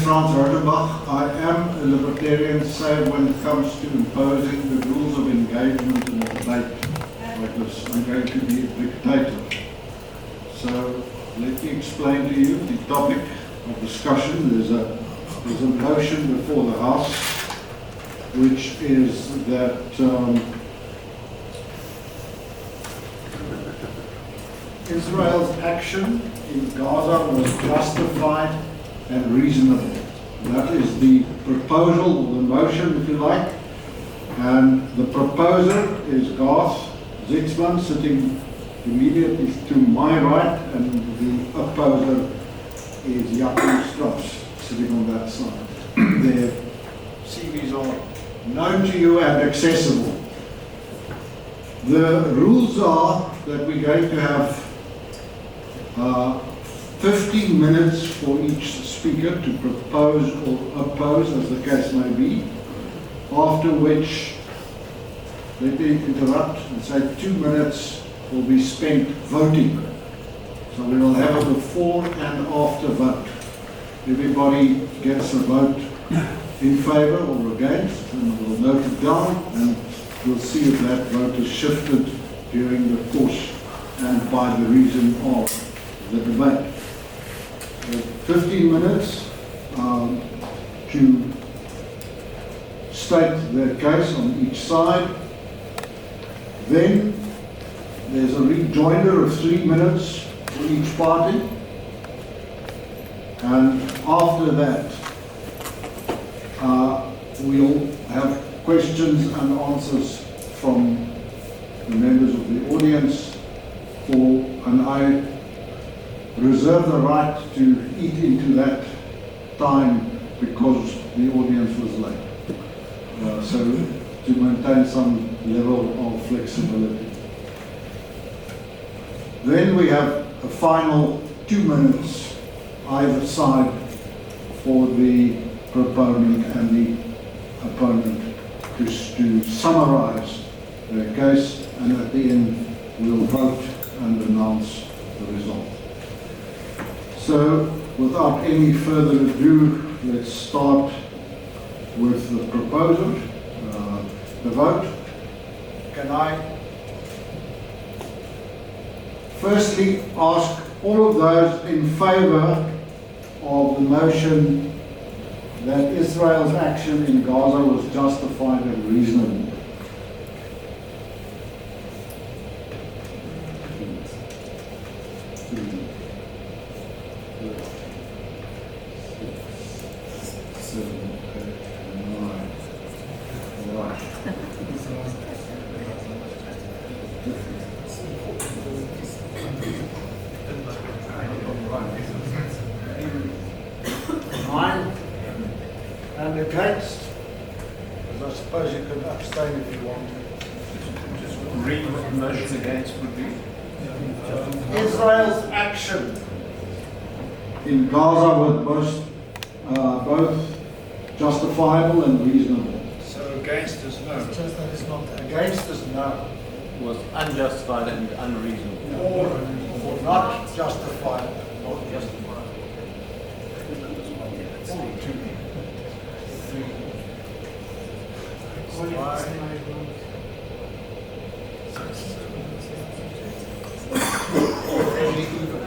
Franz Rodenbach. I am a libertarian, save when it comes to imposing the rules of engagement in a debate like this. I'm going to be a dictator. So let me explain to you the topic of discussion. There's a motion before the House, which is that Israel's action in Gaza was justified and reasonable. That is the proposal, or the motion, if you like. And the proposer is Garth Zietsman, sitting immediately to my right, and the opposer is Jaco Strauss, sitting on that side. Their CVs are known to you and accessible. The rules are that we're going to have 15 minutes for each speaker to propose or oppose, as the case may be, after which, let me interrupt and say 2 minutes will be spent voting. So we will have a before and after vote. Everybody gets a vote in favor or against, and we'll note it down, and we'll see if that vote is shifted during the course and by the reason of the debate. 15 minutes to state their case on each side. Then there's a rejoinder of 3 minutes for each party. And after that, we'll have questions and answers from the members of the audience, and I reserve the right to eat into that time because the audience was late. So to maintain some level of flexibility. Then we have a final 2 minutes either side for the proponent and the opponent to summarize their case, and at the end we'll vote and announce the result. So without any further ado, let's start with the proposer, the vote. Can I firstly ask all of those in favor of the motion that Israel's action in Gaza was justified and reasonable? And against, because I suppose you could abstain if you want to. Just read what the motion against would be. Israel's action in Gaza was both justifiable and reasonable. So against is no. Against is no. Was unjustified and unreasonable. Or not justifiable. Not justified.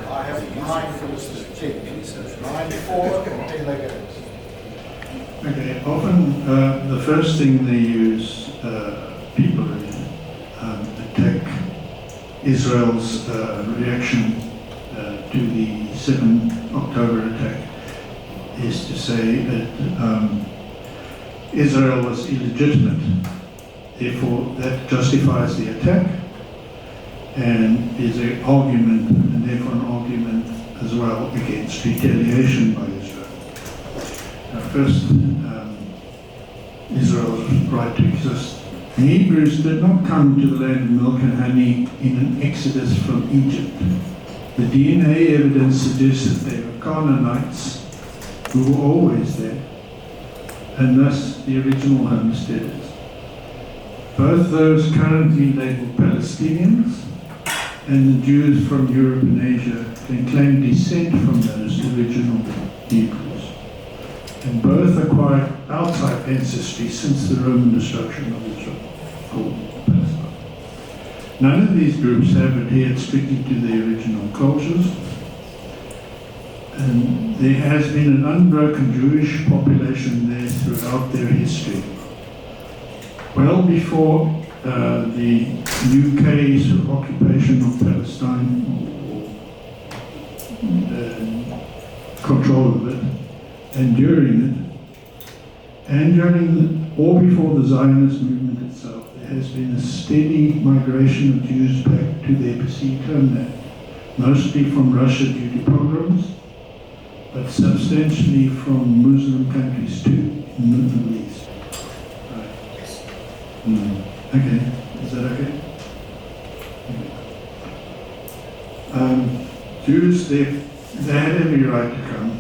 I have 9 for Mr. Chief. 9 for and 10 against. Okay, often the first thing they use, people who attack Israel's reaction to the 7 October attack is to say that Israel was illegitimate, therefore that justifies the attack, and is an argument, and therefore an argument as well against retaliation by Israel. First, Israel's right to exist. The Hebrews did not come to the land of milk and honey in an exodus from Egypt. The DNA evidence suggests that they were Canaanites who were always there, and thus the original homesteaders. Both those currently labeled Palestinians and the Jews from Europe and Asia can claim descent from those original Hebrews. and both acquired outside ancestry since the Roman destruction of Israel or Palestine. None of these groups have adhered strictly to their original cultures, and there has been an unbroken Jewish population there throughout their history. Well before the UK's occupation of Palestine, control of it, and during or before the Zionist movement itself, there has been a steady migration of Jews back to their perceived homeland, mostly from Russia due to pogroms, but substantially from Muslim countries too, in the Middle East. Right. Okay, is that okay? Jews, they had every right to come,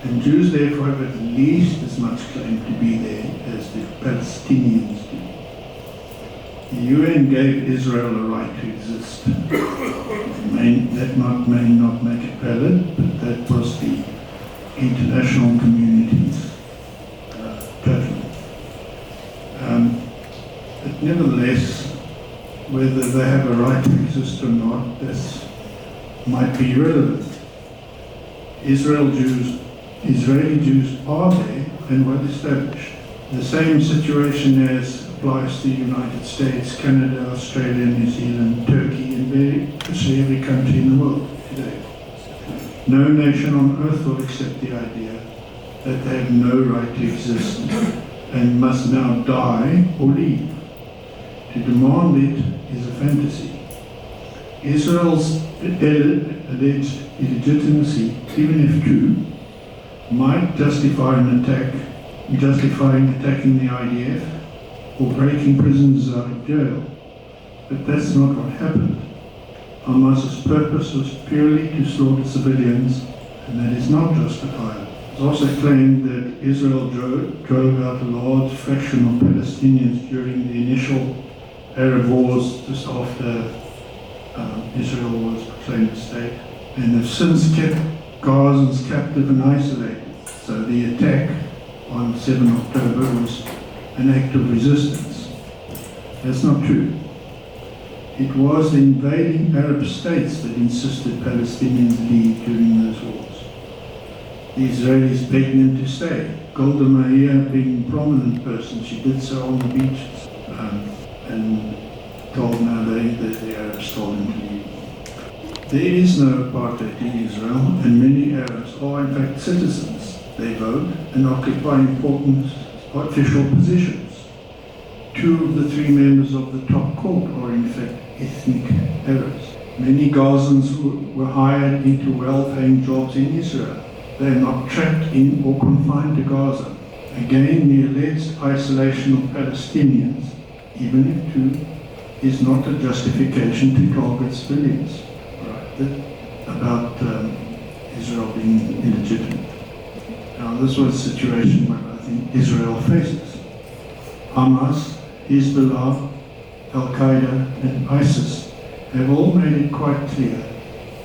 and Jews therefore have at least as much claim to be there as the Palestinians do. The UN gave Israel a right to exist. That may not make it valid, but that was the international community's judgment. But nevertheless, whether they have a right to exist or not, this might be relevant. Israeli Jews are there and well established. The same situation as applies to the United States, Canada, Australia, New Zealand, Turkey, and virtually every country in the world today. No nation on earth will accept the idea that they have no right to exist and must now die or leave. To demand it is a fantasy. Israel's alleged illegitimacy, even if true, might justifying attacking the IDF or breaking prisoners out of jail. But that's not what happened. Hamas's purpose was purely to slaughter civilians, and that is not justifiable. It's also claimed that Israel drove out a large fraction of Palestinians during the initial Arab wars just after Israel was proclaimed a state, and have since kept Gazans captive and isolated. So the attack on 7 October was an act of resistance. That's not true. It was the invading Arab states that insisted Palestinians leave during those wars. The Israelis begged them to stay. Golda Meir being a prominent person, she did so on the beaches and told that the Arabs told them to leave. There is no apartheid in Israel, and many Arabs are in fact citizens. They vote and occupy important official positions. 2 of the 3 members of the top court are in fact ethnic Arabs. Many Gazans were hired into well-paying jobs in Israel. They are not trapped in or confined to Gaza. Again, the alleged isolation of Palestinians, even if true, is not a justification to target civilians. About Israel being illegitimate. Now, this was a situation where I think Israel faces. Hamas, Hezbollah, Al-Qaeda, and ISIS have all made it quite clear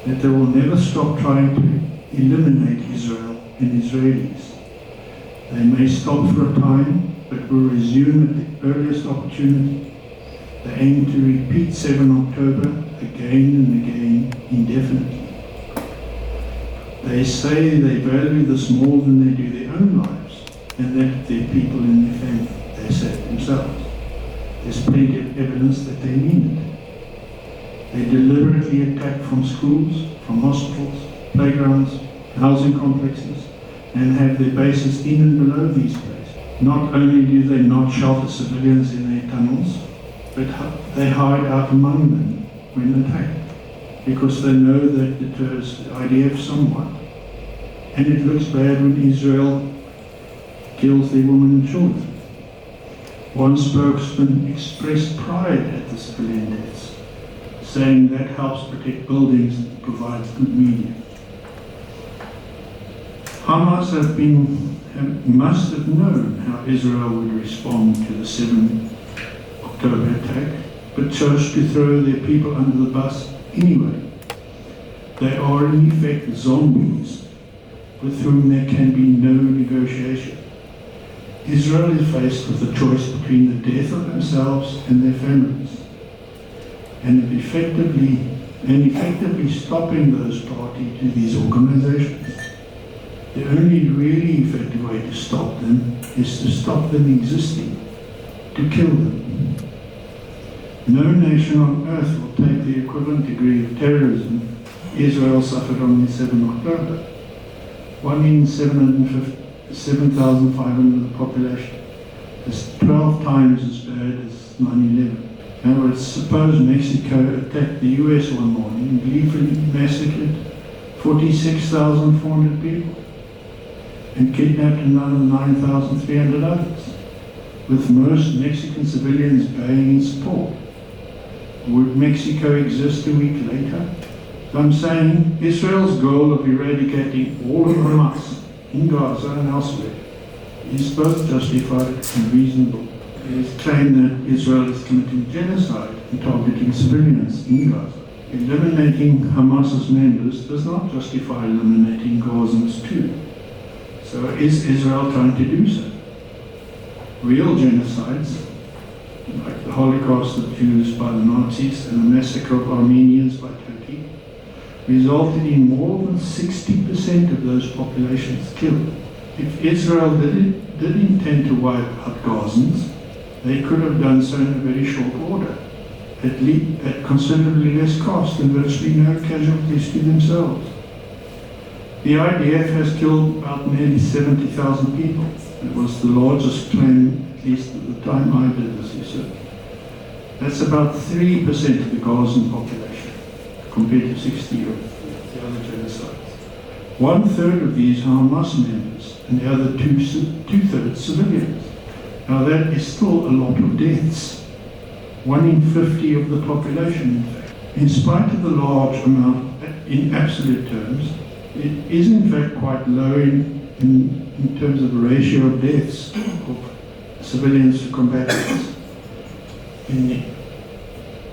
that they will never stop trying to eliminate Israel and Israelis. They may stop for a time, but will resume at the earliest opportunity. They aim to repeat 7 October again and again indefinitely. They say they value this more than they do their own lives, and that their people and their family, they save themselves. There's plenty of evidence that they mean it. They deliberately attack from schools, from hospitals, playgrounds, housing complexes, and have their bases in and below these places. Not only do they not shelter civilians in their tunnels, but they hide out among them when attacked, because they know that deters the IDF somewhat. And it looks bad when Israel kills their women and children. One spokesman expressed pride at the civilian deaths, saying that helps protect buildings and provides good media. Hamas must have known how Israel would respond to the 7 October attack, but chose to throw their people under the bus anyway. They are in effect zombies with whom there can be no negotiation. Israel is faced with a choice between the death of themselves and their families, and effectively stopping those party to these organizations. The only really effective way to stop them is to stop them existing, to kill them. No nation on earth will take the equivalent degree of terrorism Israel suffered on the 7th of October. 1 in 7,500 of the population. It's 12 times as bad as 9/11. Now, it's supposed Mexico attacked the US one morning and gleefully massacred 46,400 people and kidnapped another 9,300 others, with most Mexican civilians baying in support. Would Mexico exist a week later? So I'm saying Israel's goal of eradicating all of Hamas in Gaza and elsewhere is both justified and reasonable. It is claimed that Israel is committing genocide and targeting civilians in Gaza. Eliminating Hamas's members does not justify eliminating Gazans too. So is Israel trying to do so? Real genocides, like the Holocaust of Jews by the Nazis and the massacre of Armenians by Turkey, resulted in more than 60% of those populations killed. If Israel did intend to wipe out Gazans, they could have done so in a very short order, at considerably less cost and virtually no casualties to themselves. The IDF has killed about nearly 70,000 people. It was the largest claim, at least at the time I did this research. That's about 3% of the Gazan population, compared to 60 of the other genocides. 1/3 of these are Hamas members, and the other two-thirds civilians. Now that is still a lot of deaths. 1 in 50 of the population, in fact. In spite of the large amount in absolute terms, it is in fact quite low in terms of the ratio of deaths of civilians to combatants.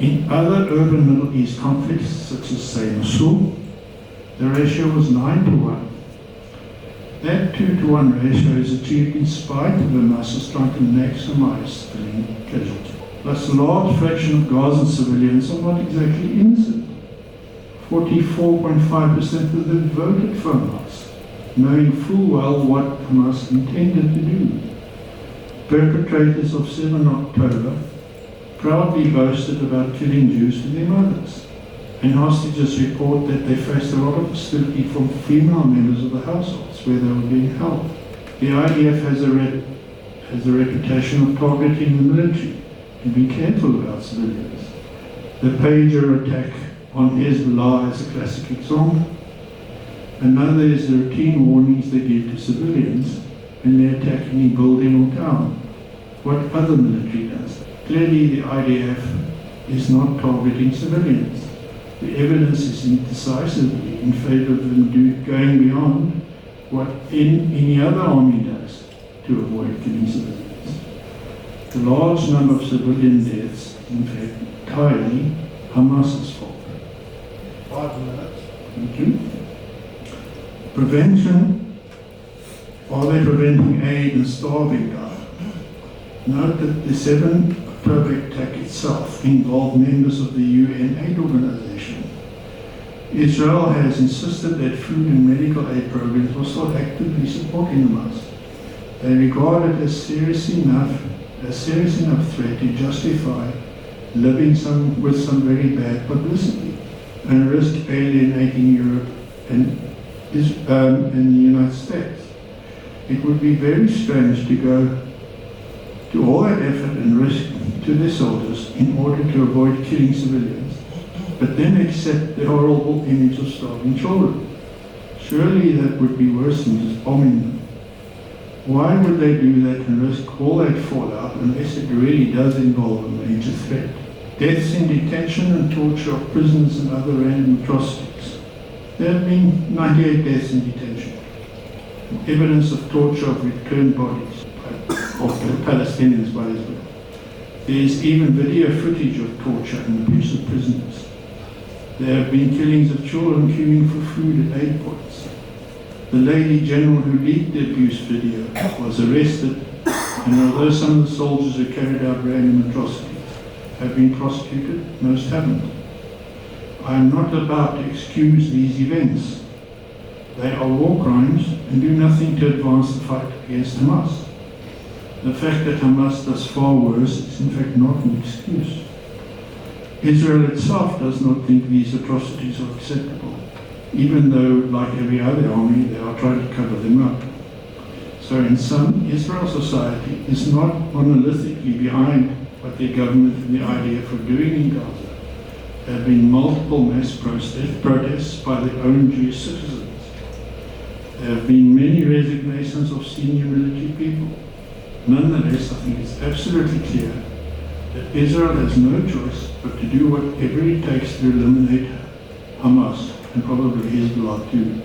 In other urban Middle East conflicts, such as, say, Mosul, the ratio was 9-1. That 2-1 ratio is achieved in spite of the masses trying to maximize civilian casualties. Plus, a large fraction of Gazan civilians are not exactly innocent. 44.5% of them voted for Hamas, knowing full well what Hamas intended to do. Perpetrators of 7 October proudly boasted about killing Jews to their mothers, and hostages report that they faced a lot of hostility from female members of the households where they were being held. The IDF has a reputation of targeting the military, and be careful about civilians. The pager attack on Hezbollah is a classic example. Another is the routine warnings they give to civilians when they attack any building or town. What other military does? Clearly the IDF is not targeting civilians. The evidence is decisively in favor of them going beyond what any other army does to avoid killing civilians. The large number of civilian deaths, in fact, entirely Hamas's fault. 5 minutes. Thank you. Prevention. Are they preventing aid and starving Gaza? Note that the 7 October attack itself involved members of the UN aid organization. Israel has insisted that food and medical aid programs are still actively supporting Hamas. They regard it as serious enough threat to justify living with some very bad publicity and risk alienating Europe and the United States. It would be very strange to go to all that effort and risk to their soldiers in order to avoid killing civilians, but then accept the horrible image of starving children. Surely that would be worse than just bombing them. Why would they do that and risk all that fallout unless it really does involve a major threat? Deaths in detention and torture of prisoners and other random atrocities. There have been 98 deaths in detention. Evidence of torture of returned bodies of Palestinians by Israel. There is even video footage of torture and abuse of prisoners. There have been killings of children queuing for food at aid points. The lady general who leaked the abuse video was arrested, and although some of the soldiers who carried out random atrocities have been prosecuted, most haven't. I am not about to excuse these events. They are war crimes and do nothing to advance the fight against Hamas. The fact that Hamas does far worse is in fact not an excuse. Israel itself does not think these atrocities are acceptable, even though, like every other army, they are trying to cover them up. So in sum, Israel's society is not monolithically behind what their government and the IDF are doing in Gaza. There have been multiple mass protests by their own Jewish citizens. There have been many resignations of senior military people. Nonetheless, I think it's absolutely clear that Israel has no choice but to do whatever it takes to eliminate Hamas, and probably Hezbollah too.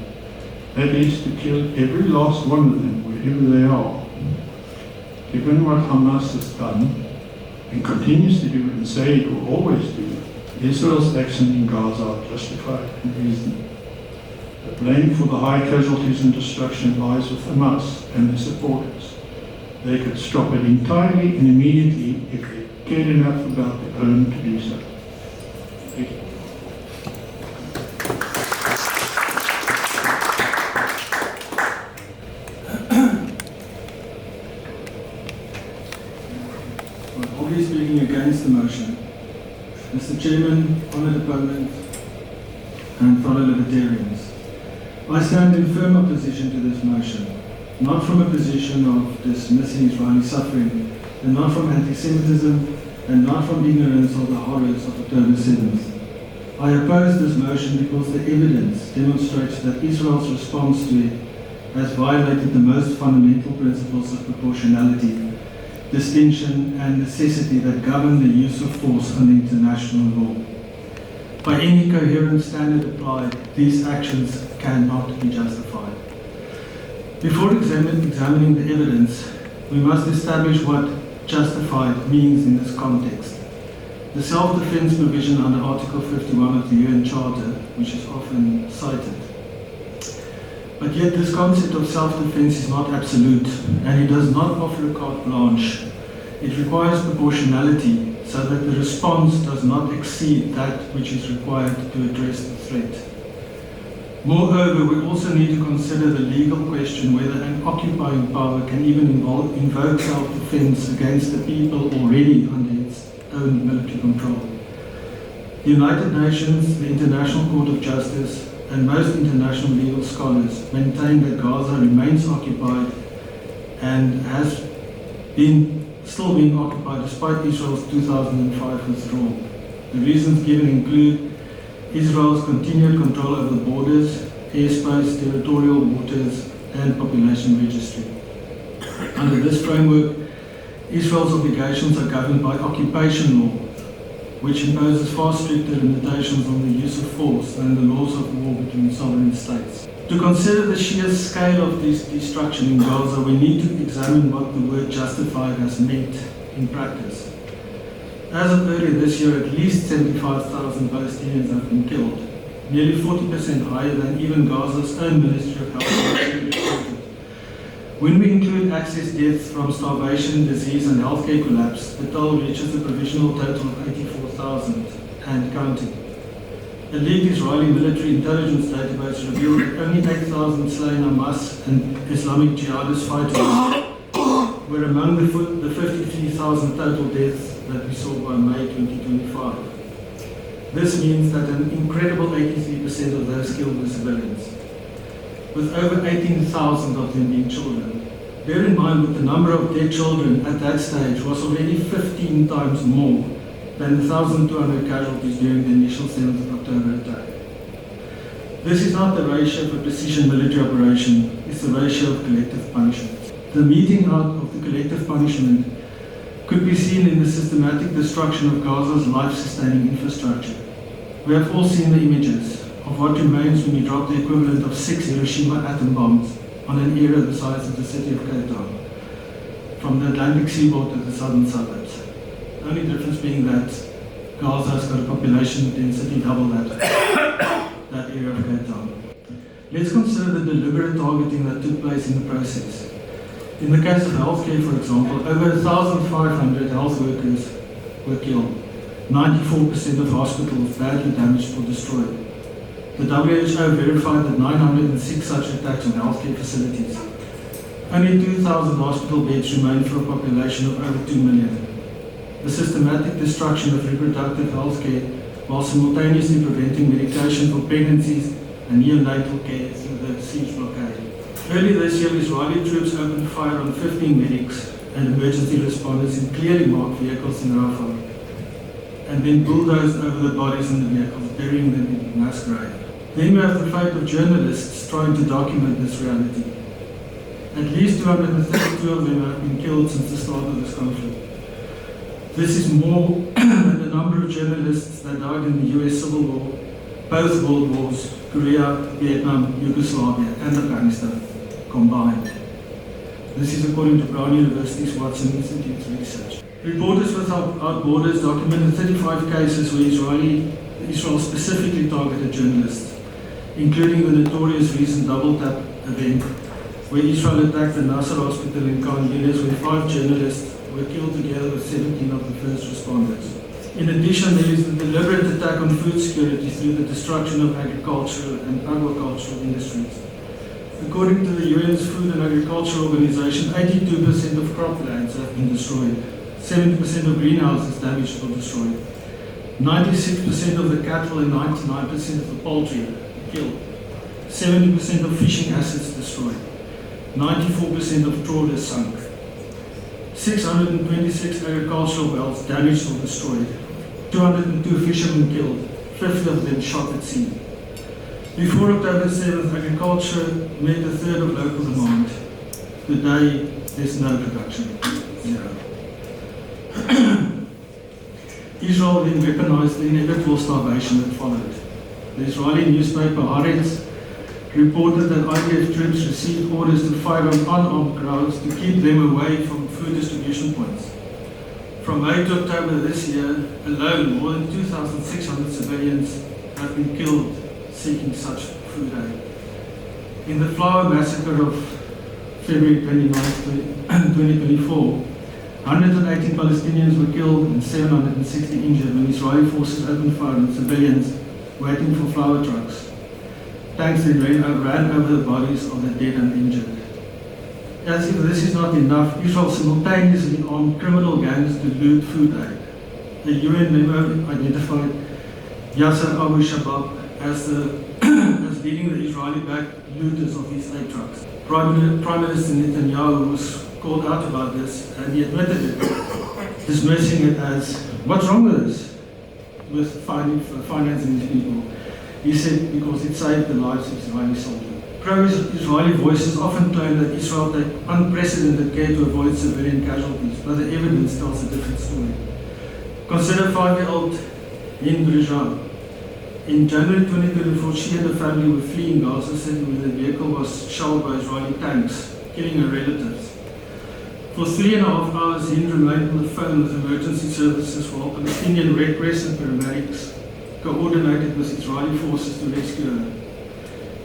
That is to kill every last one of them, wherever they are. Given what Hamas has done, and continues to do and say it will always do, Israel's action in Gaza are justified and reasonable. The blame for the high casualties and destruction lies with Hamas and their supporters. They could stop it entirely and immediately if they cared enough about their own to do so. Thank you. I'll be speaking against the motion. Mr. Chairman, honoured opponent, and fellow libertarians, I stand in firm opposition to this motion, not from a position of dismissing Israeli suffering, and not from anti-Semitism, and not from ignorance of the horrors of October 7th. I oppose this motion because the evidence demonstrates that Israel's response to it has violated the most fundamental principles of proportionality, distinction and necessity that govern the use of force under international law. By any coherent standard applied, these actions cannot be justified. Before examining the evidence, we must establish what justified means in this context. The self-defense provision under Article 51 of the UN Charter, which is often cited. But yet this concept of self-defense is not absolute, and it does not offer a carte blanche. It requires proportionality so that the response does not exceed that which is required to address the threat. Moreover, we also need to consider the legal question whether an occupying power can even invoke self-defense against the people already under its own military control. The United Nations, the International Court of Justice, and most international legal scholars maintain that Gaza remains occupied and has still being occupied despite Israel's 2005 withdrawal. The reasons given include Israel's continued control over borders, airspace, territorial waters, and population registry. Under this framework, Israel's obligations are governed by occupation law, which imposes far stricter limitations on the use of force than the laws of war between sovereign states. To consider the sheer scale of this destruction in Gaza, we need to examine what the word justified has meant in practice. As of earlier this year, at least 75,000 Palestinians have been killed, nearly 40% higher than even Gaza's own Ministry of Health reported. When we include excess deaths from starvation, disease and healthcare collapse, the toll reaches a provisional total of 84,000 and counting. A leaked Israeli military intelligence database revealed that only 8,000 slain Hamas and Islamic jihadist fighters were among the 53,000 total deaths that we saw by May 2025. This means that an incredible 83% of those killed were civilians, with over 18,000 of them being children. Bear in mind that the number of dead children at that stage was already 15 times more than the 1,200 casualties during the initial 7th of October attack. This is not the ratio of a precision military operation, it's the ratio of collective punishment. The meting out of the collective punishment could be seen in the systematic destruction of Gaza's life-sustaining infrastructure. We have all seen the images of what remains when you drop the equivalent of 6 Hiroshima atom bombs on an area the size of the city of Cape Town, from the Atlantic seaboard to the southern suburbs. The only difference being that Gaza has got a population density double that area of Cape Town. Let's consider the deliberate targeting that took place in the process. In the case of healthcare, for example, over 1,500 health workers were killed. 94% of hospitals badly damaged or destroyed. The WHO verified that 906 such attacks on healthcare facilities. Only 2,000 hospital beds remain for a population of over 2 million. The systematic destruction of reproductive health care while simultaneously preventing medication for pregnancies and neonatal care through the siege blockade. Early this year, Israeli troops opened fire on 15 medics and emergency responders in clearly marked vehicles in Rafah, and then bulldozed over the bodies in the vehicles, burying them in mass grave. Then we have the fate of journalists trying to document this reality. At least 232 of them have been killed since the start of this conflict. This is more than the number of journalists that died in the US Civil War, both world wars, Korea, Vietnam, Yugoslavia, and Afghanistan combined. This is according to Brown University's Watson Institute's research. Reporters Without Borders documented 35 cases where Israel specifically targeted journalists, including the notorious recent double tap event, where Israel attacked the Nasser hospital in Khan Yunis, where 5 journalists were killed together with 17 of the first responders. In addition, there is the deliberate attack on food security through the destruction of agricultural and agricultural industries. According to the UN's Food and Agriculture Organization, 82% of croplands have been destroyed, 70% of greenhouses damaged or destroyed, 96% of the cattle and 99% of the poultry killed, 70% of fishing assets destroyed, 94% of trawlers sunk, 626 agricultural wells damaged or destroyed, 202 fishermen killed, 50 of them shot at sea. Before October 7th, agriculture met a third of local demand. Today, there's no production, zero. Israel then weaponized the inevitable starvation that followed. The Israeli newspaper Haaretz reported that IDF troops received orders to fire on unarmed crowds to keep them away from food distribution points. From May to October this year alone, more than 2,600 civilians have been killed seeking such food aid. In the flower massacre of February 29, 2024, 118 Palestinians were killed and 760 injured when Israeli forces opened fire on civilians waiting for flower trucks. Tanks then ran over the bodies of the dead and injured. As if this is not enough, Israel simultaneously armed criminal gangs to loot food aid. The UN memo identified Yasser Abu Shabab as leading the Israeli-backed looters of these aid trucks. Prime Minister Netanyahu was called out about this, and he admitted it, dismissing it as, what's wrong with this, with financing these people? He said, because it saved the lives of Israeli soldiers. Pro-Israeli voices often claim that Israel took unprecedented care to avoid civilian casualties, but the evidence tells a different story. Consider 5-year-old Hind Rizhan. In January 2024, she and her family were fleeing Gaza City when the vehicle was shelled by Israeli tanks, killing her relatives. For 3.5 hours, Hind remained on the phone with emergency services while Palestinian Red Crescent paramedics coordinated with Israeli forces to rescue her.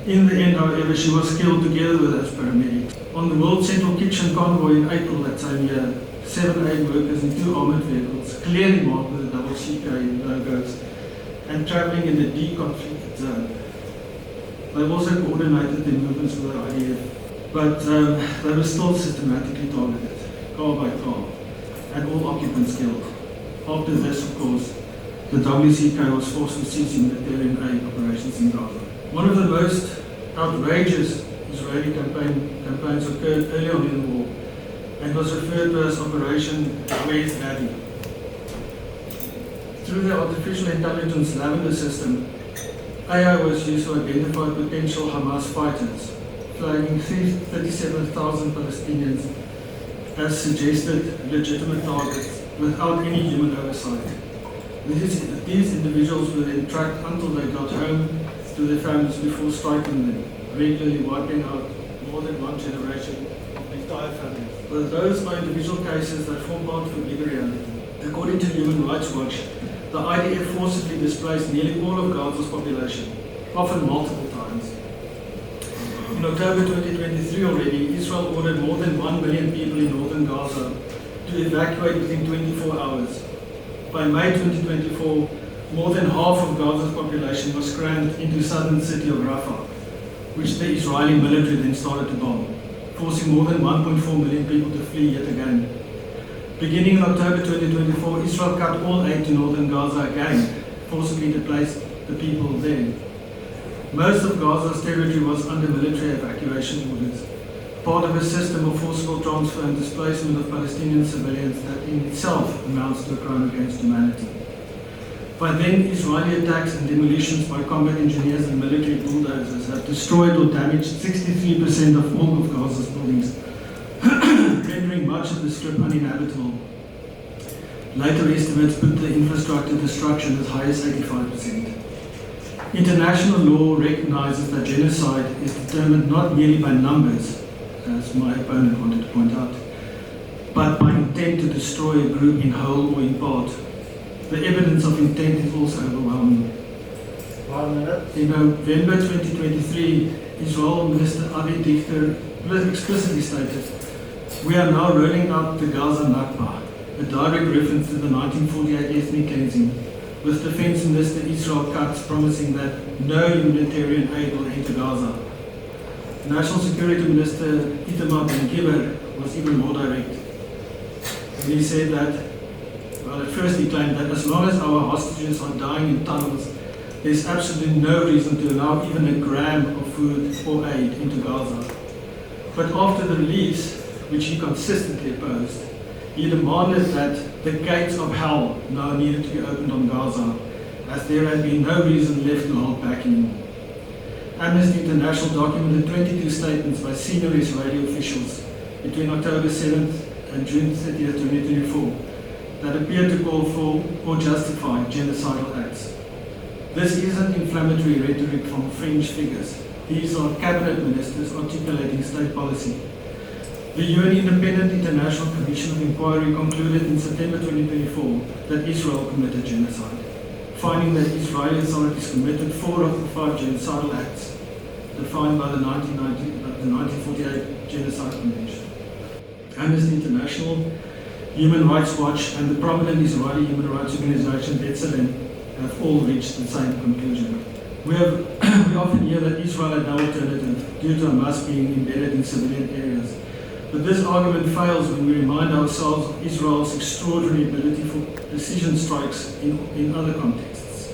In the end, however, she was killed together with those paramedics. On the World Central Kitchen convoy in April that same year, 7 aid workers in 2 armored vehicles, clearly marked with the double CK logos, and travelling in the deconflicted zone. They also coordinated their movements with the IDF, but they were still systematically targeted, car by car, and all occupants killed. After this, of course, the WCK was forced to cease humanitarian aid operations in Gaza. One of the most outrageous Israeli campaigns occurred early on in the war and was referred to as Operation Where's Daddy. Through the artificial intelligence Lavender system, AI was used to identify potential Hamas fighters, flagging 37,000 Palestinians as suggested legitimate targets without any human oversight. These individuals were then tracked until they got home to their families before striking them, regularly wiping out more than one generation of entire families. But those are individual cases that form part of a bigger reality. According to Human Rights Watch, the IDF forcibly displaced nearly all of Gaza's population, often multiple times. In October 2023 already, Israel ordered more than 1 million people in northern Gaza to evacuate within 24 hours. By May 2024, more than half of Gaza's population was crammed into southern city of Rafah, which the Israeli military then started to bomb, forcing more than 1.4 million people to flee yet again. Beginning in October 2024, Israel cut all aid to northern Gaza again, forcibly displaced the people there. Most of Gaza's territory was under military evacuation orders, part of a system of forcible transfer and displacement of Palestinian civilians that in itself amounts to a crime against humanity. By then, Israeli attacks and demolitions by combat engineers and military bulldozers have destroyed or damaged 63% of all of Gaza's buildings, rendering much of the strip uninhabitable. Later estimates put the infrastructure destruction as high as 85%. International law recognizes that genocide is determined not merely by numbers, as my opponent wanted to point out, but by intent to destroy a group in whole or in part. The evidence of intent is also overwhelming. 1 minute. In November 2023, Israel Minister Avi Dichter explicitly stated, "We are now rolling out the Gaza Nakba," a direct reference to the 1948 ethnic cleansing, with Defense Minister Israel Katz promising that no humanitarian aid will enter Gaza. National Security Minister Itamar Ben-Gvir was even more direct. And he said that, well, at first he claimed that as long as our hostages are dying in tunnels, there's absolutely no reason to allow even a gram of food or aid into Gaza. But after the release, which he consistently opposed, he demanded that the gates of hell now needed to be opened on Gaza, as there had been no reason left to hold back anymore. Amnesty International documented 22 statements by senior Israeli officials between October 7th and June 30th, 2024, that appear to call for or justify genocidal acts. This isn't inflammatory rhetoric from fringe figures. These are cabinet ministers articulating state policy. The UN Independent International Commission of Inquiry concluded in September 2024 that Israel committed genocide, finding that Israeli authorities committed 4 of the 5 genocidal acts defined by the 1948 Genocide Convention. Amnesty International, Human Rights Watch, and the prominent Israeli human rights organization B'Tselem have all reached the same conclusion. We often hear that Israel had no alternative due to Hamas being embedded in civilian areas. But this argument fails when we remind ourselves of Israel's extraordinary ability for precision strikes in other contexts,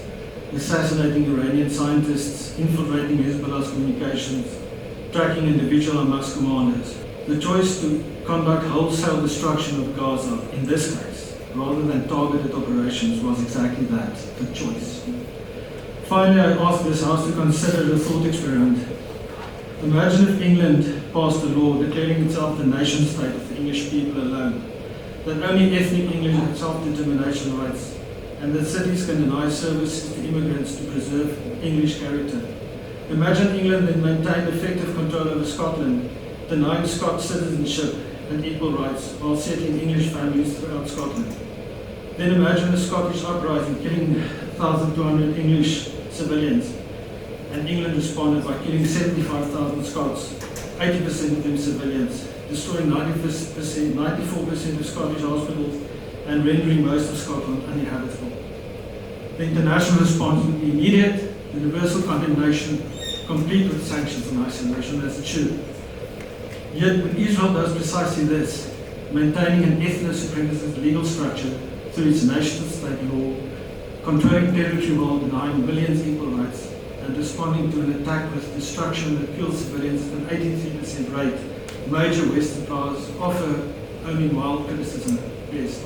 assassinating Iranian scientists, infiltrating Hezbollah's communications, tracking individual Hamas commanders. The choice to conduct wholesale destruction of Gaza in this case, rather than targeted operations, was exactly that, a choice. Finally, I ask this House to consider the thought experiment. Imagine if England passed a law declaring itself the nation state of the English people alone, that only ethnic English have self-determination rights, and that cities can deny services to immigrants to preserve English character. Imagine England then maintained effective control over Scotland, denying Scots citizenship and equal rights while settling English families throughout Scotland. Then imagine a Scottish uprising killing 1,200 English civilians, and England responded by killing 75,000 Scots, 80% of them civilians, destroying 94% of Scottish hospitals and rendering most of Scotland uninhabitable. The international response would be immediate, universal condemnation, complete with sanctions and isolation, as it should. Yet when Israel does precisely this, maintaining an ethno-supremacist legal structure through its nation-state law, controlling territory while denying millions equal rights, and responding to an attack with destruction that kills civilians at an 83% rate, major Western powers offer only mild criticism at best.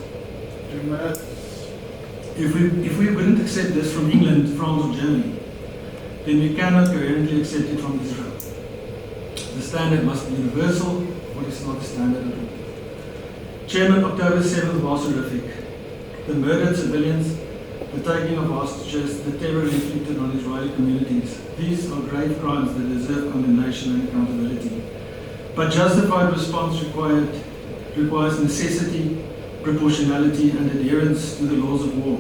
2 minutes. If we wouldn't accept this from England, France or Germany, then we cannot coherently accept it from Israel. The standard must be universal, or it's not a standard at all. Chairman, October 7th was horrific. The murdered civilians, the taking of hostages, the terror inflicted on Israeli communities. These are grave crimes that deserve condemnation and accountability. But justified response requires necessity, proportionality, and adherence to the laws of war.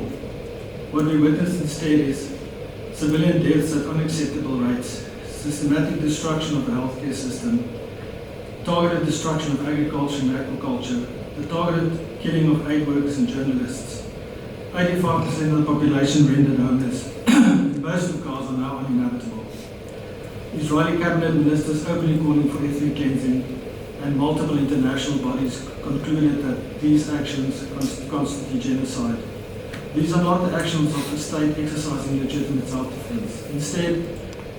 What we witnessed instead is civilian deaths at unacceptable rates, systematic destruction of the healthcare system, targeted destruction of agriculture and aquaculture, the targeted killing of aid workers and journalists, 85% of the population rendered homeless, most of Gaza now uninhabitable, Israeli cabinet ministers openly calling for ethnic cleansing, and multiple international bodies concluded that these actions constitute genocide. These are not the actions of a state exercising legitimate self-defense. Instead,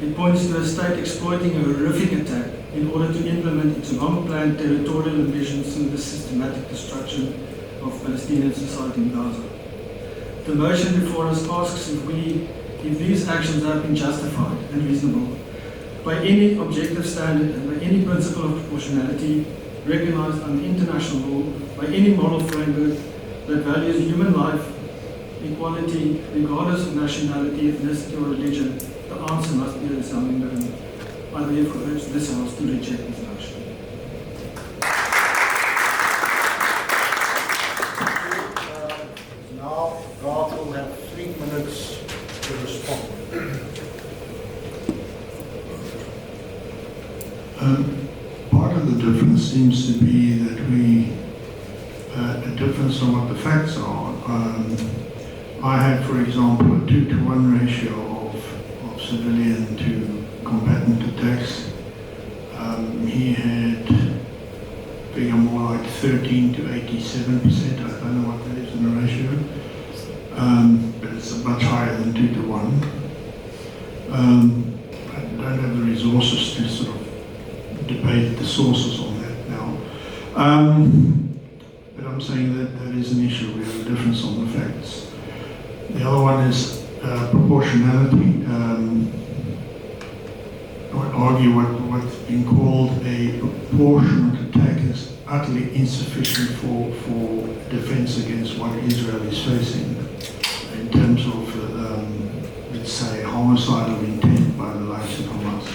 it points to a state exploiting a horrific attack in order to implement its long-planned territorial ambitions through the systematic destruction of Palestinian society in Gaza. The motion before us asks if these actions have been justified and reasonable by any objective standard and by any principle of proportionality recognized under international law, by any moral framework that values human life, equality, regardless of nationality, ethnicity, or religion. The answer must be a resounding no. I therefore urge this House to reject this motion. Now, Garth will have 3 minutes to respond. Part of the difference seems to be that a difference on what the facts are. I had, for example, a 2-to-1 ratio of civilian to combatant attacks. He had figure more like 13 to 87%. I don't know what that is in a ratio, but it's much higher than 2-to-1. I don't have the resources to sort of debate the sources on that now. But I'm saying that that is an issue. We have a difference on the facts. The other one is proportionality. I would argue what's been called a proportionate attack is utterly insufficient for defense against what Israel is facing in terms of, let's say, homicidal intent by the likes of Hamas.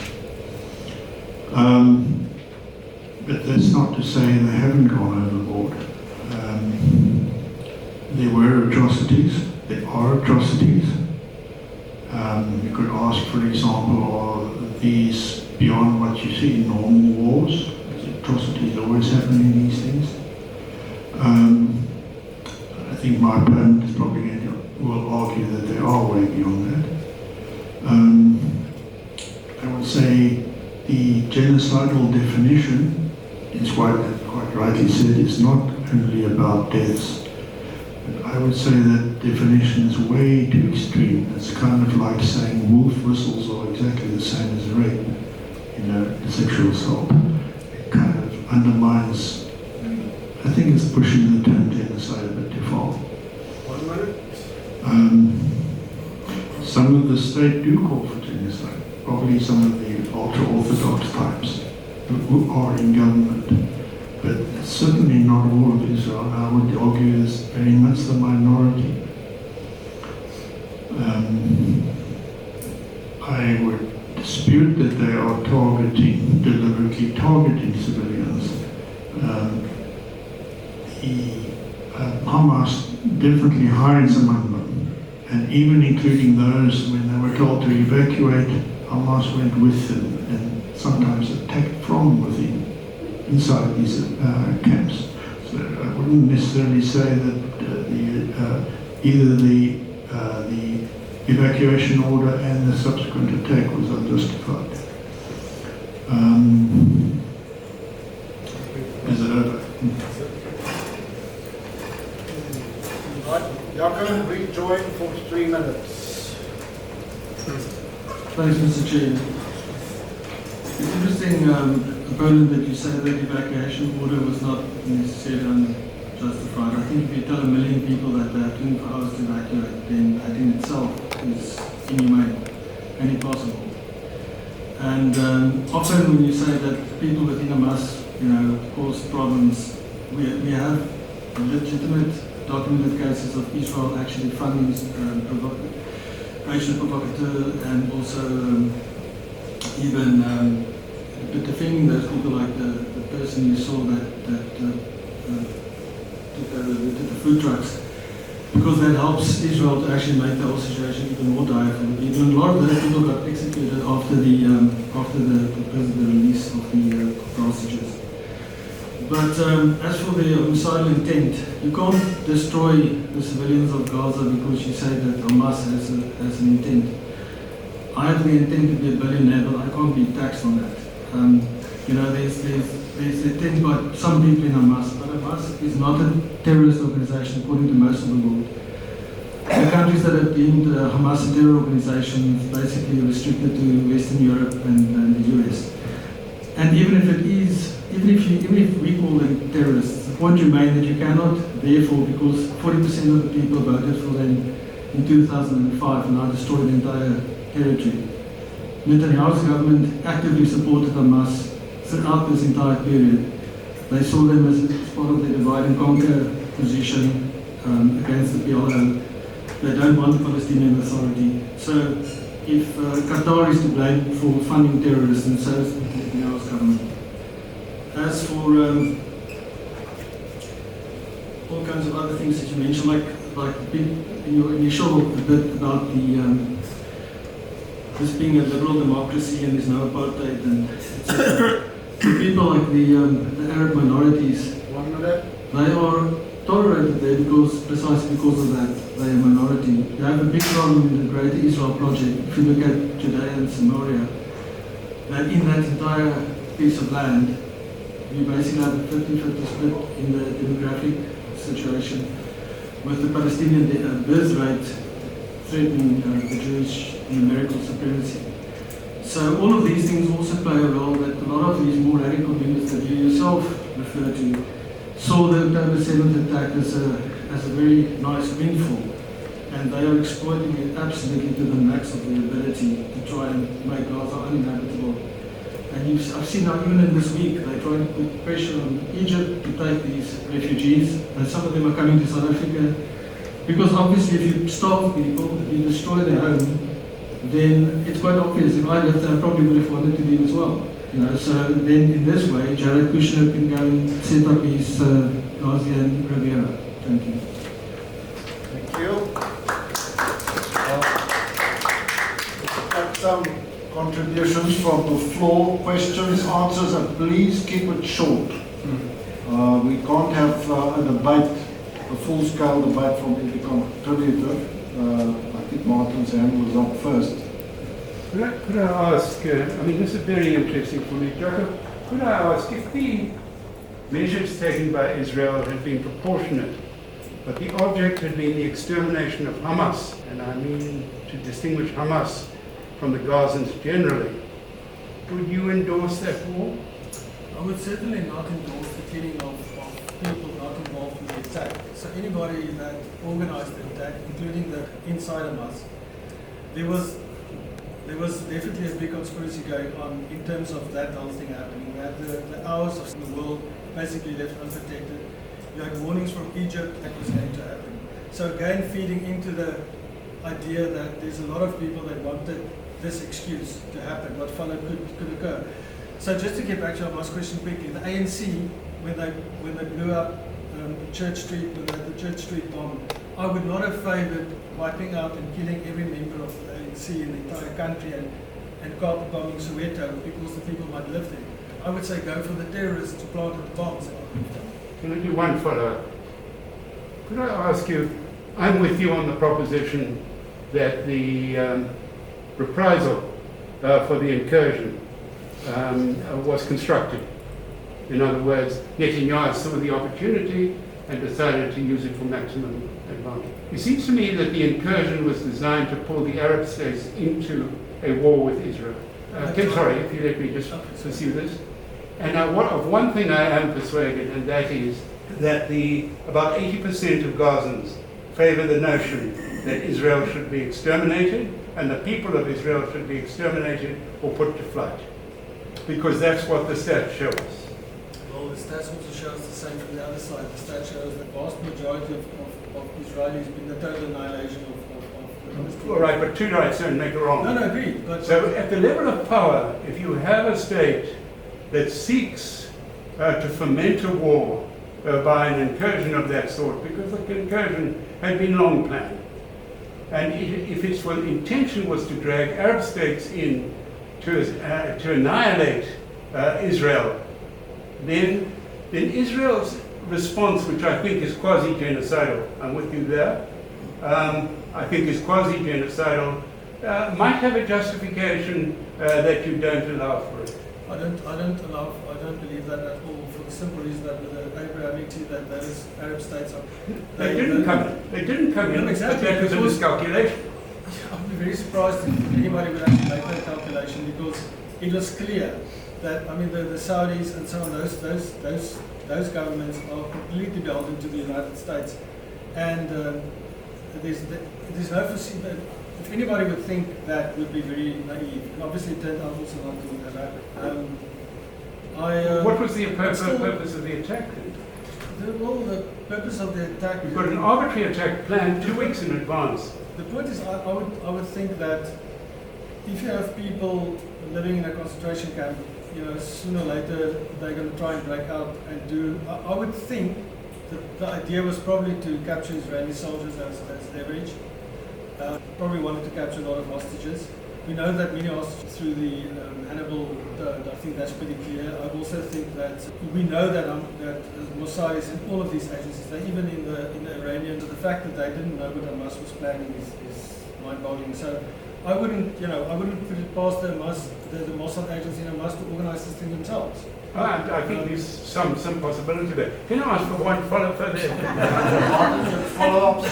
But that's not to say they haven't gone overboard. There were atrocities. There are atrocities. You could ask, for example, are these beyond what you see in normal wars? Atrocities always happen in these things. I think my opponent is probably will argue that they are way beyond that. I would say the genocidal definition is quite rightly said, it's not only about deaths. I would say that definition is way too extreme. It's kind of like saying wolf whistles are exactly the same as rape, sexual assault. It kind of undermines, I think it's pushing the term genocide a bit too far. 1 minute. Some of the state do call for genocide, probably some of the ultra-orthodox types who are in government. But certainly not all of Israel. I would argue is very much the minority. I would dispute that they are deliberately targeting civilians. Hamas definitely hides among them, and even including those when they were told to evacuate, Hamas went with them and sometimes attacked from within. Inside these camps. So I wouldn't necessarily say that either the evacuation order and the subsequent attack was unjustified. Is it over? Right, Jaco, rejoin for 3 minutes. Thanks, Mr. Chair. It's interesting, opponent, that you say that the evacuation order was not necessarily unjustified. I think if you tell 1 million people that they have 24 hours to evacuate, then that in itself is inhumane and impossible. And often when you say that people within Hamas, cause problems, we have legitimate documented cases of Israel actually funding Asian provocateur and also even defending those people, like the person you saw that took the food trucks. because that helps Israel to actually make the whole situation even more dire for the people. And a lot of those people got executed after the release of the hostages. But as for the homicidal intent, you can't destroy the civilians of Gaza because you say that Hamas has an intent. I have the intent to be a billionaire, but I can't be taxed on that. There's intent by some people in Hamas, but Hamas is not a terrorist organization according to most of the world. The countries that have deemed Hamas a terror organization is basically restricted to Western Europe and the US. And even if we call them terrorists, the point remains that you cannot, therefore, because 40% of the people voted for them in 2005 and now destroyed the entire territory. Netanyahu's government actively supported Hamas throughout this entire period. They saw them as part of their divide and conquer position against the PLO. They don't want the Palestinian Authority. So if Qatar is to blame for funding terrorists, and so is Netanyahu's government. As for all kinds of other things that you mentioned, like in your initial bit about this being a liberal democracy and there's no apartheid, and the people like the Arab minorities, they are tolerated there precisely because of that. They are a minority. You have a big problem in the Greater Israel Project. If you look at Judea and Samaria, that in that entire piece of land, you basically have a 50-50 split in the demographic situation, with the Palestinian birth rate threatening the Jewish numerical supremacy. So all of these things also play a role that a lot of these more radical units that you yourself refer to saw the October 7th attack as a very nice windfall, and they are exploiting it absolutely to the max of their ability to try and make Gaza uninhabitable. And I've seen now even in this week, they're trying to put pressure on Egypt to take these refugees, and some of them are coming to South Africa. Because obviously if you starve people, if you destroy their home, then it's quite obvious. If I lived there, I probably would have wanted to leave as well. So then in this way, Jared Kushner can go and set up his Gaza and Riviera. Thank you. Thank you. We've got some contributions from the floor, questions, answers, and please keep it short. We can't have a debate, a full-scale debate from every contributor. I think Martin's hand was up first. Could I ask, this is very interesting for me, Jaco, could I ask if the measures taken by Israel had been proportionate, but the object had been the extermination of Hamas, and I mean to distinguish Hamas from the Gazans generally, would you endorse that war? I would certainly not endorse the killing of people not involved in the attack. So anybody that organized the attack, including the inside Hamas, there was definitely a big conspiracy going on in terms of that whole thing happening. We had the hours of the world basically left unprotected. You had warnings from Egypt that was going to happen. So again, feeding into the idea that there's a lot of people that wanted this excuse to happen, what followed could occur. So just to get back to Hamas' question quickly, the ANC, when they blew up Church Street, when they had the Church Street bomb, I would not have favored wiping out and killing every member of the ANC in the entire country and carpet bombing Soweto because the people might live there. I would say go for the terrorists who planted the bombs. Can I do one follow-up? Could I ask you, I'm with you on the proposition that the reprisal for the incursion was constructive. In other words, Netanyahu saw the opportunity and decided to use it for maximum advantage. It seems to me that the incursion was designed to pull the Arab states into a war with Israel. Tim, sorry, if you let me just pursue this. And of one thing I am persuaded, and that is that about 80% of Gazans favor the notion that Israel should be exterminated and the people of Israel should be exterminated or put to flight. Because that's what the stats show us. Well, the stats also shows the same from the other side. The stats shows the vast majority of Israelis being the total annihilation of the Palestinians. All right, but two rights don't make a wrong. No, agreed. So at the level of power, if you have a state that seeks to foment a war by an incursion of that sort, because the incursion had been long planned. And if its intention was to drag Arab states in to annihilate Israel, then Israel's response, which I think is quasi-genocidal, I'm with you there, I think is quasi-genocidal, might have a justification that you don't allow for it. I don't believe that at all, for the simple reason that with the Abrahamic treaty that those Arab states are... They didn't come in, No, exactly, but that was a miscalculation. I'd be very surprised if anybody would actually make that calculation, because it was clear that, I mean, the Saudis and so on, those governments are completely beholden to the United States. And there's no foreseeable... If anybody would think that, would be very naive. And obviously it turned out also not to happen. What was the purpose of the attack then? The purpose of the attack... You've got an arbitrary attack planned 2 weeks in advance. The point is, I would think that if you have people living in a concentration camp, you know, sooner or later they're going to try and break out and do... I would think that the idea was probably to capture Israeli soldiers as leverage. Probably wanted to capture a lot of hostages. We know that many hostages through the Hannibal, I think that's pretty clear. I also think that we know that Mossad is in all of these agencies, even in the Iranians. The fact that they didn't know what Hamas was planning is mind-boggling. So I wouldn't put it past the Mossad agency and Hamas to organize this thing themselves. I think there's some possibility there. Can I ask for one further? Follow-ups.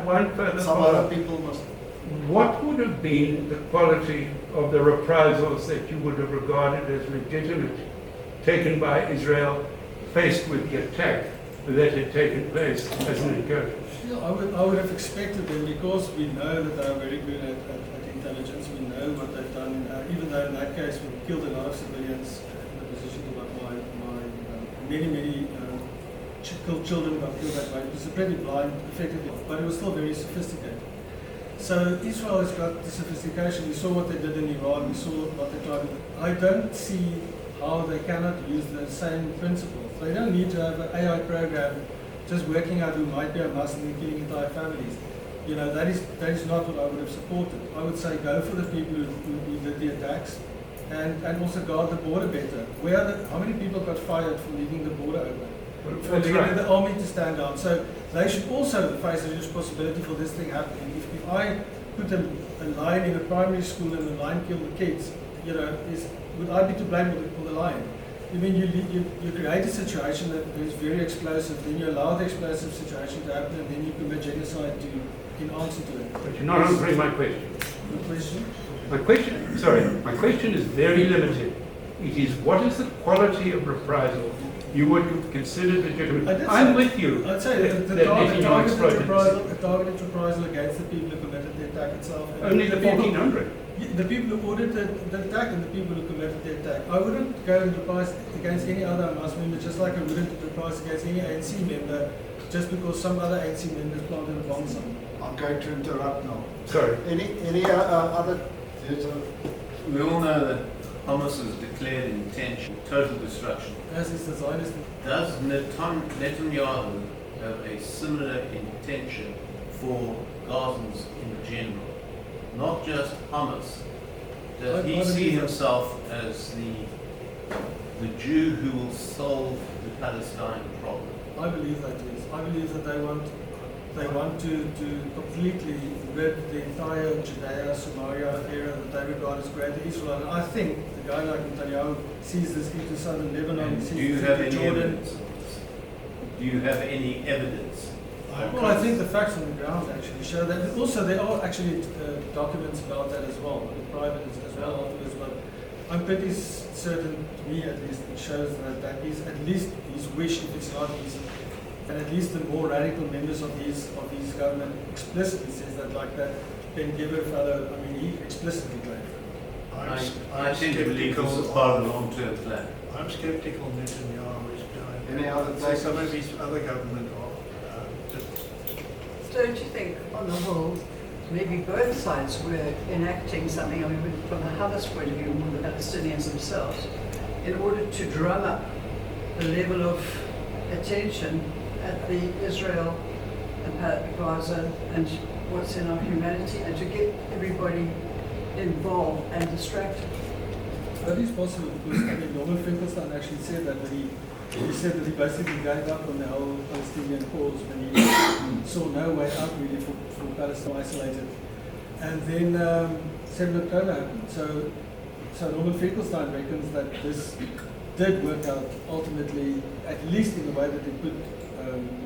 One further. Some other people must. What would have been the quality of the reprisals that you would have regarded as legitimate, taken by Israel, faced with the attack that had taken place as an incursion? Yeah, I would have expected them, because we know that they are very good at intelligence. We know what they've done. Even though in that case we killed a lot of civilians. Many children got killed that way. It was a pretty blind, effectively, but it was still very sophisticated. So Israel has got the sophistication. We saw what they did in Iran. We saw what they tried to do. I don't see how they cannot use the same principles. They don't need to have an AI program just working out who might be a Muslim and killing entire families. You know, that is not what I would have supported. I would say go for the people who did the attacks. And also guard the border better. How many people got fired for leaving the border open? For getting the army to stand down. So they should also face a responsibility for this thing happening. If I put a lion in a primary school and the lion killed the kids, you know, would I be to blame for the lion? I mean, you create a situation that is very explosive, then you allow the explosive situation to happen, and then you commit genocide in answer to it. But you're not answering my question. The question? My question is very limited. It is, what is the quality of reprisal you would consider legitimate? I'm with you. I'd say the targeted reprisal against the people who committed the attack itself. Only the 1,400. The people who ordered the attack and the people who committed the attack. I wouldn't go and reprise against any other Hamas member, just like I wouldn't reprise against any ANC member, just because some other ANC members planted a bomb somewhere. I'm going to interrupt now. Sorry. Any other? We all know that Hamas has declared intention, total destruction. As is the Zionist. Does Netanyahu have a similar intention for Gazans in general? Not just Hamas. Does he see himself as the Jew who will solve the Palestine problem? I believe that is. I believe that they want to completely rid the entire Judea, Samaria area that they regard as Greater Israel. And I think a guy like Netanyahu sees this into southern Lebanon. Do you have any evidence of this? Do you have any evidence? Well, I think the facts on the ground actually show that. Also, there are actually documents about that as well, private as well afterwards. But I'm pretty certain, to me at least, it shows that is at least his wish, if it's not his. And at least the more radical members of his government explicitly says that, like that Ben Giver fellow, I mean, he explicitly claimed it. I tend to believe this is part of the long-term plan. I'm skeptical Netanyahu is behind Any other takes? some of his other government are just... Don't you think, on the whole, maybe both sides were enacting something, I mean, from the Hamas point of view, the Palestinians themselves, in order to drum up the level of attention at the Israel about Gaza and what's in our humanity, and to get everybody involved and distracted. That is possible because I mean, Norman Finkelstein actually said that, he said that he basically gave up on the whole Palestinian cause when he saw no way out really for Palestine isolated. And then 7 October happened. So Norman Finkelstein reckons that this did work out ultimately, at least in the way that they put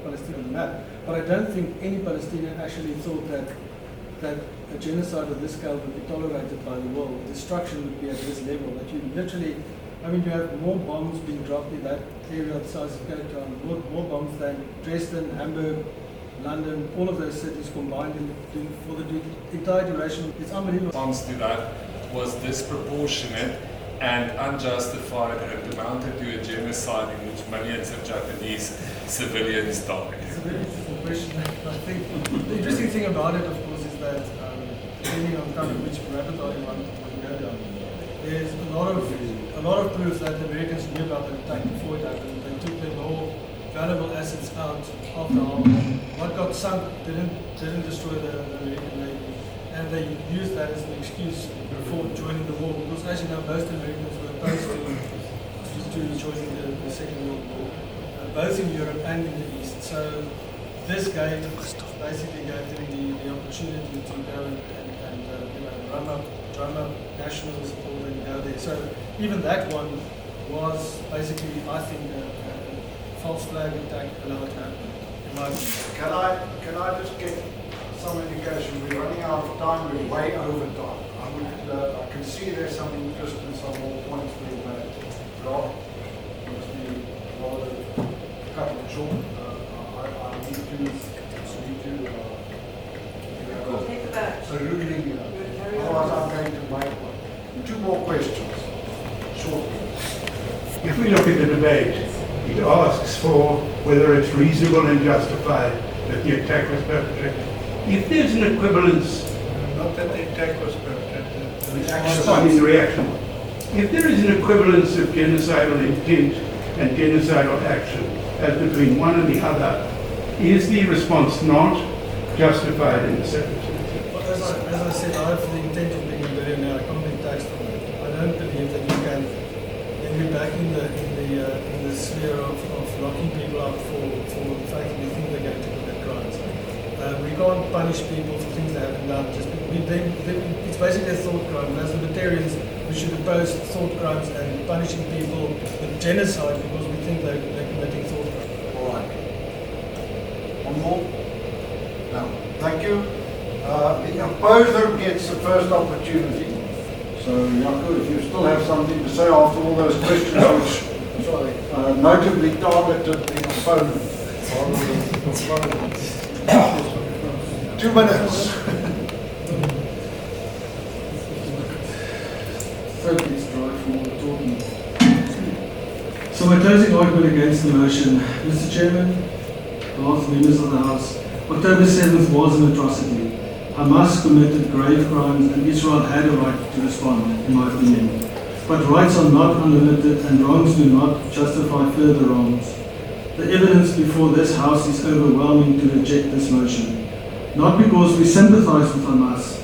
Palestine on the map. But I don't think any Palestinian actually thought that a genocide of this scale would be tolerated by the world. Destruction would be at this level. That you literally, I mean, you have more bombs being dropped in that area the size of Cape Town, more bombs than Dresden, Hamburg, London, all of those cities combined for the entire duration. It's unbelievable. Response to that was disproportionate and unjustified and amounted to a genocide in which millions of Japanese civilians died. It's a very interesting question. I think the interesting thing about it, of course, is that depending on kind of which rabbit hole you want to go down, there's a lot of proof that the Americans knew about the attack before it happened. They took their whole valuable assets out of the harbor. What got sunk didn't destroy the American Navy, and they used that as an excuse for joining the war. Because as you know, most Americans were opposed to joining the Second World War, both in Europe and in the East. So this basically gave them the opportunity to go and drum up national support and go there. So even that one was basically, I think, a false flag attack allowed to happen. In my opinion. Can I just get some indication? We're running out of time. We're way over time. I can see there's some interest in some more points we've made. Rob, must be rather cut it short. I need to Take it back. so really, otherwise I'm going to make one. 2 more questions. Shortly. If we look at the debate, it asks for whether it's reasonable and justified that the attack was perpetrated. If there's an equivalence, Not that the attack was perpetrated. in reaction, if there is an equivalence of genocidal intent and genocidal action as between one and the other, is the response not justified in the circumstances? As I said, I have the intent of being a billionaire. I can't be taxed on it. I don't believe that you can then be back in the sphere of locking people up for the fact that we think they're going to commit crimes. We can't punish people for things they haven't done. It's basically a thought crime. As libertarians, we should oppose thought crimes and punishing people with genocide because we think they're committing thought crimes. All right. One more? No. Thank you. The opposer gets the first opportunity. So, Jaco, if you still have something to say after all those questions which notably targeted the opponent. 2 minutes. So my closing argument against the motion, Mr. Chairman, last members of the House, October 7th was an atrocity. Hamas committed grave crimes and Israel had a right to respond, in my opinion. But rights are not unlimited and wrongs do not justify further wrongs. The evidence before this House is overwhelming to reject this motion. Not because we sympathize with Hamas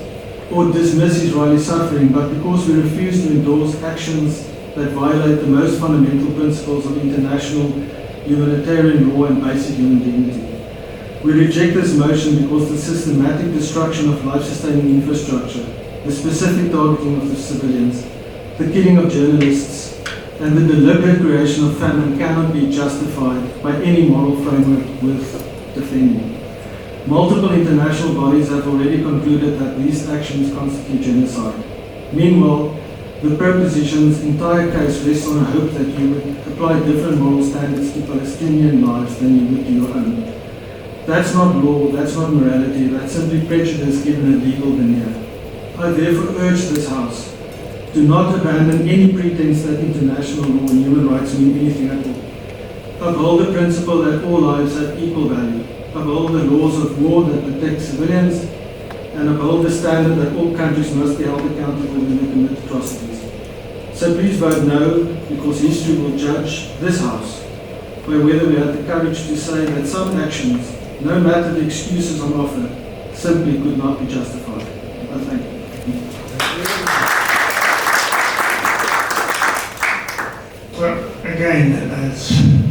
or dismiss Israeli suffering, but because we refuse to endorse actions that violate the most fundamental principles of international humanitarian law and basic human dignity. We reject this motion because the systematic destruction of life-sustaining infrastructure, the specific targeting of the civilians, the killing of journalists, and the deliberate creation of famine cannot be justified by any moral framework worth defending. Multiple international bodies have already concluded that these actions constitute genocide. Meanwhile, the proposition's entire case rests on a hope that you would apply different moral standards to Palestinian lives than you would to your own. That's not law, that's not morality, that's simply prejudice given a legal veneer. I therefore urge this House to not abandon any pretense that international law and human rights mean anything at all. Uphold the principle that all lives have equal value. Uphold the laws of war that protect civilians, and uphold the standard that all countries must be held accountable when they commit atrocities. So please vote no, because history will judge this House by whether we have the courage to say that some actions No matter the excuses on offer, simply could not be justified. I thank you. Well, again, it's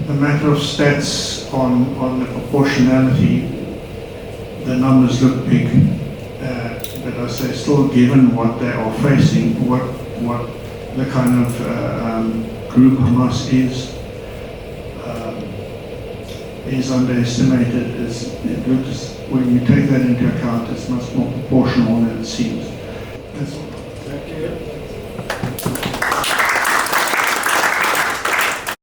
a matter of stats on the proportionality. The numbers look big, but I say still given what they are facing, what the kind of group Hamas is underestimated. It looks, when you take that into account, it's much more proportional than it seems. That's all.